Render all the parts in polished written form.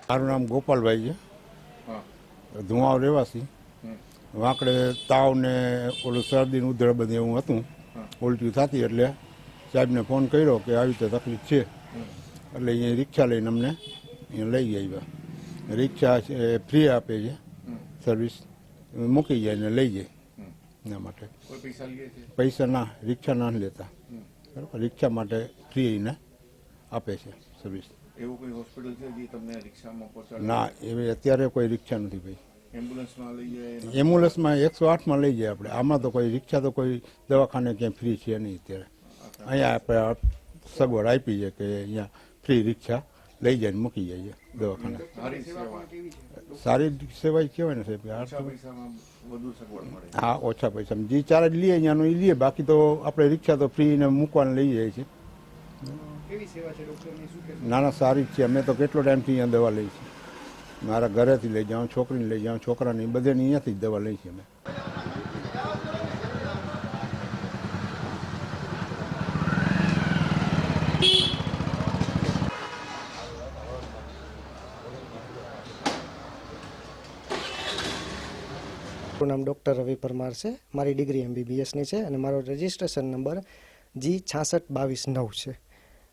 મારું નામ ગોપાલભાઈ છે, હા, ધુમાવ રહેવાસી. વાંકડે તાવ ને ઓલું શરદી ઉધરસ બધું એવું હતું, ઉલટી થતી એટલે સાહેબને ફોન કર્યો કે આવી રીતે તકલીફ છે. એટલે અહીંયા રિક્ષા લઈને અમને અહીંયા લઈ આવ્યા. રિક્ષા ફ્રી આપે છે સર્વિસ, મૂકી જાય ને લઈ જાય. એના માટે પૈસા ના, રિક્ષા ના લેતા. બરાબર, રિક્ષા માટે ફ્રી ને આપે છે સર્વિસ. એવું કોઈ હોસ્પિટલ છે જે તમને રિક્ષામાં પહોંચાડે? ના, એવી અત્યારે કોઈ રિક્ષા નથી ભાઈ. એમ્બ્યુલન્સમાં લઈ જાય? એમ્બ્યુલન્સમાં 108માં લઈ જાય આપણે. આમાં તો કોઈ રિક્ષા તો કોઈ દવાખાને ક્યાંય ફ્રી છે નહીં અત્યારે. અહીંયા આપણે સગવડ આપી છે કે અહીંયા ફ્રી રિક્ષા લઈ જાય ને મૂકી જાય દવાખાને. સારી સેવા કહેવાય ને સાહેબ. હા, ઓછા પૈસા જે ચાર્જ લઈએ અહીંયાનું એ લઈએ, બાકી તો આપણે રિક્ષા તો ફ્રી ને મૂકવાને લઈ જાય છે. ના ના, સારી જ છે. અમે તો કેટલો ટાઈમથી અહીંયા દવા લઈ છીએ. મારા ઘરેથી લઈ જાઉં, છોકરીને લઈ જાઉં, છોકરાની બધાની અહીંયાથી જ દવા લઈ છીએ અમે. મારું નામ ડૉક્ટર રવિ પરમાર છે. મારી ડિગ્રી MBBSની છે અને મારો રજિસ્ટ્રેશન નંબર G66229 છે.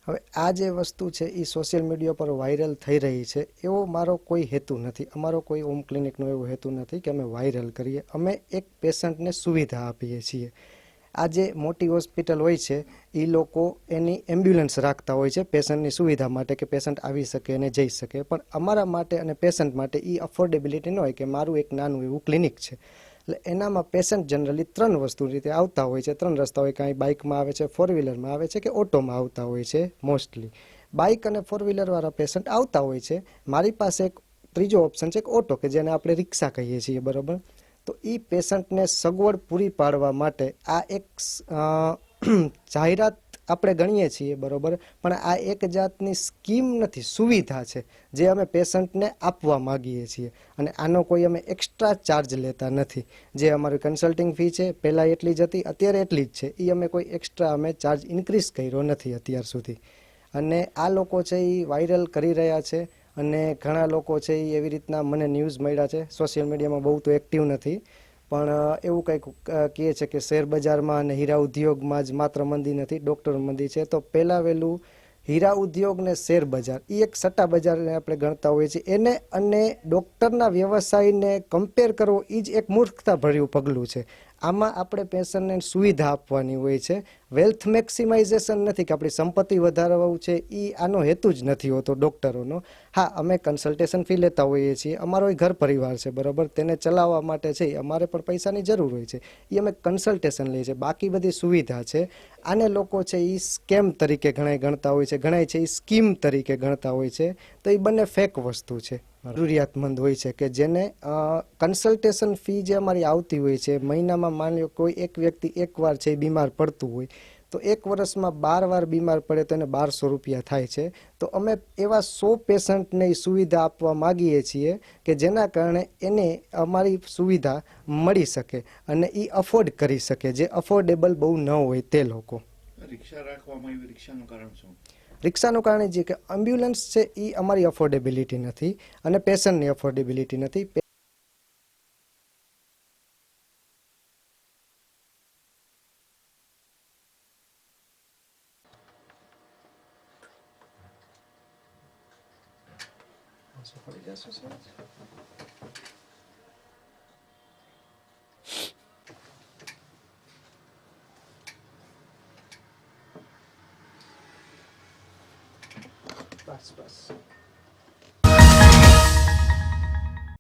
હવે આ જે વસ્તુ છે એ સોશિયલ મીડિયા પર વાયરલ થઈ રહી છે, એવો મારો કોઈ હેતુ નથી. અમારો કોઈ હોમ ક્લિનિકનો એવો હેતુ નથી કે અમે વાયરલ કરીએ. અમે એક પેશન્ટને સુવિધા આપીએ છીએ. આ જે મોટી હોસ્પિટલ હોય છે એ લોકો એની એમ્બ્યુલન્સ રાખતા હોય છે પેશન્ટની સુવિધા માટે, કે પેશન્ટ આવી શકે અને જઈ શકે. પણ અમારા માટે અને પેશન્ટ માટે એ અફોર્ડેબિલિટી ન હોય કે મારું એક નાનું એવું ક્લિનિક છે. એટલે એનામાં પેશન્ટ જનરલી 3 વસ્તુ રીતે આવતા હોય છે. 3 રસ્તા હોય, કાંઈ બાઇકમાં આવે છે, 4 વ્હીલરમાં આવે છે કે ઓટોમાં આવતા હોય છે. મોસ્ટલી બાઇક અને 4 વ્હીલરવાળા પેશન્ટ આવતા હોય છે. મારી પાસે એક ત્રીજો ઓપ્શન છે કે ઓટો, કે જેને આપણે રિક્ષા કહીએ છીએ, બરાબર. તો એ પેશન્ટને સગવડ પૂરી પાડવા માટે આ એક જાહેરાત આપણે ગણીએ છીએ, બરાબર, પણ આ એક જાતની સ્કીમ નથી, સુવિધા છે જે અમે પેશન્ટને આપવા માગીએ છીએ. અને આનો કોઈ અમે એક્સ્ટ્રા ચાર્જ લેતા નથી. જે અમારી કન્સલ્ટિંગ ફી છે પહેલાં એટલી જ હતી, અત્યારે એટલી જ છે. એ અમે કોઈ એક્સ્ટ્રા અમે ચાર્જ ઇન્ક્રીઝ કર્યો નથી અત્યાર સુધી. અને આ લોકો છે એ વાયરલ કરી રહ્યા છે. અને ઘણા લોકો છે એ એવી રીતના મને ન્યૂઝ મળ્યા છે. સોશિયલ મીડિયામાં બહુ તો એક્ટિવ નથી, પણ એવું કંઈક કહે છે કે શેર બજારમાં અને હીરા ઉદ્યોગમાં જ માત્ર મંદી નથી, ડૉક્ટર મંદી છે. તો પહેલાં વહેલું હીરા ઉદ્યોગ ને શેર બજાર એ એક સટ્ટા બજારને આપણે ગણતા હોઈએ છીએ. એને અને ડૉક્ટરના વ્યવસાયને કમ્પેર કરવો એ જ એક મૂર્ખતા ભર્યું પગલું છે. આમાં આપણે પેશન્ટને સુવિધા આપવાની હોય છે. વેલ્થ મેક્સિમાઇઝેશન નથી કે આપણી સંપત્તિ વધારવું છે, એ આનો હેતુ જ નથી હોતો ડૉક્ટરોનો. હા, અમે કન્સલ્ટેશન ફી લેતા હોઈએ છીએ. અમારો ઘર પરિવાર છે, બરાબર, તેને ચલાવવા માટે છે અમારે પણ પૈસાની જરૂર હોય છે, એ અમે કન્સલ્ટેશન લઈએ છીએ. બાકી બધી સુવિધા છે. આને લોકો છે એ સ્કેમ તરીકે ઘણાય ગણતા હોય છે, ઘણાય છે એ સ્કીમ તરીકે ગણતા હોય છે. તો એ બંને ફેક વસ્તુ છે. જરૂરિયાતમંદ હોય છે કે જેને કન્સલ્ટેશન ફી જે અમારી આવતી હોય છે મહિનામાં, માની લો કોઈ એક વ્યક્તિ એકવાર છે એ બીમાર પડતું હોય, તો 1 વર્ષમાં 12 વાર બીમાર પડે તો એને 1200 રૂપિયા થાય છે. તો અમે એવા 100 પેશન્ટને એ સુવિધા આપવા માગીએ છીએ કે જેના કારણે એને અમારી સુવિધા મળી શકે અને એ અફોર્ડ કરી શકે, જે અફોર્ડેબલ બહુ ન હોય તે લોકો. રિક્ષા રાખવામાં આવી, રિક્ષાનું કારણ શું? રિક્ષાનું કારણ છે કે એમ્બ્યુલન્સ છે એ અમારી અફોર્ડેબિલિટી નથી અને પેશન્ટની અફોર્ડેબિલિટી નથી. બસ.